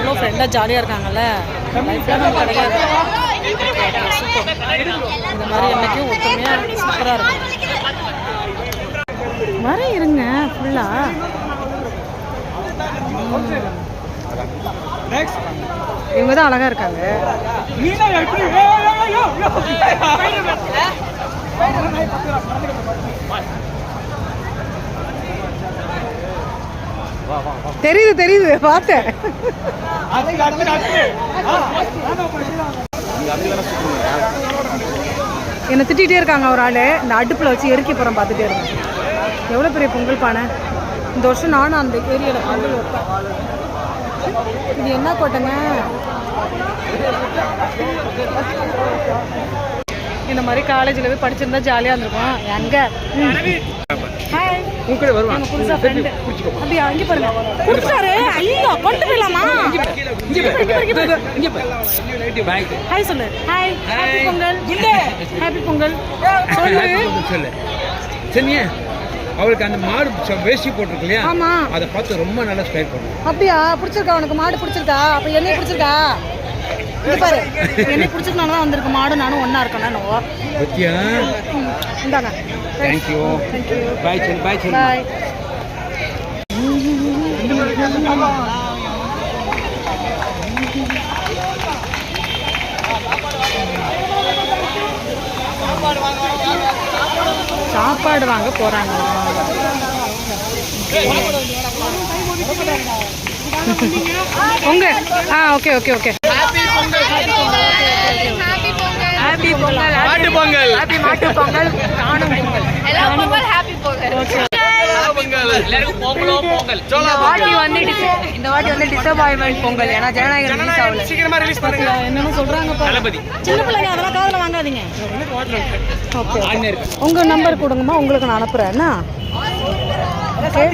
எவ்வளோ ஃப்ரெண்டாக ஜாலியாக இருக்காங்கல்ல, லைஃப்பில் நம்ம கிடைக்காது. சூப்பர். இந்த மாதிரி என்றைக்கும் ஒற்றுமையாக சூப்பராக இருக்கும். வர இருங்க ஃபுல்லாக. இவங்க தான் அழகாக இருக்காங்க. தெரியுது தெரியுது பார்த்தேன். என்னை திட்டிகிட்டே இருக்காங்க ஒரு ஆள். இந்த அடுப்பில் வச்சு எரிக்க போகிறேன் பார்த்துட்டே இருக்கேன். எவ்வளோ பெரிய பொங்கல் பானை. இந்த வருஷம் நானும் அந்த ஏரியாவில் பொங்கல் வைப்பேன். இது என்ன கோட்டைங்க? இந்த மாதிரி காலேஜில் போய் படிச்சிருந்தா ஜாலியாக இருந்திருக்கும். எங்கே புதுசா ஃப்ரெண்டு அப்படியா? அங்கே பாருங்க கொடுத்துட்டாரு. ஐயோ கொண்டு போயிடலாமா? ஹாய் சொல்லு. Hi, happy Pongal. Happy Pongal சொல்லு. சரியா? அவளுக்கு அந்த மாடு வேஷ்டி போட்டிருக்கு இல்லையா? ஆமா, அதை பார்த்து ரொம்ப நல்லா ஸ்டைல் பண்ணும். அப்படியா? பிடிச்சிருக்கா உனக்கு மாடு? பிடிச்சிருக்கா? அப்ப என்னைய பிடிச்சிருக்கா? இது பாரு, என்னை பிடிச்சிருக்கனால தான் வந்திருக்கு. மாடு நானும் ஒன்னா இருக்கேன். என்னவோ பத்தியா? இந்தாங்க. தேங்க்யூ. பாய் சொல்லு. பாய் சொல்லு. பாய். சாப்பாடு வாங்க போறாங்க. உங்க okay okay okay. Happy Pongal. Happy Pongal. மாட்டு பொங்கல். ஹாப்பி மாட்டு பொங்கல். காணும் பொங்கல். எல்லா பொங்கல். ஹாப்பி பொங்கல். எல்லாருக்கும் பொங்கலோ பொங்கல். இந்த வாட்டி வந்து டிசப்பாயின்மென்ட் பொங்கல். ஏன்னா ஜனநாயகம் ரிலீஸ் ஆகல. சீக்கிரமா ரிலீஸ் பண்ணுங்க. என்னன்னு சொல்றாங்க தளபதி. சின்ன பிள்ளைங்க அதெல்லாம் காதுல வாங்காதீங்க. ஓகே, உங்க நம்பர் கொடுங்கம்மா, உங்களுக்கு நான் அனுப்புறேன். என்ன ஓகே.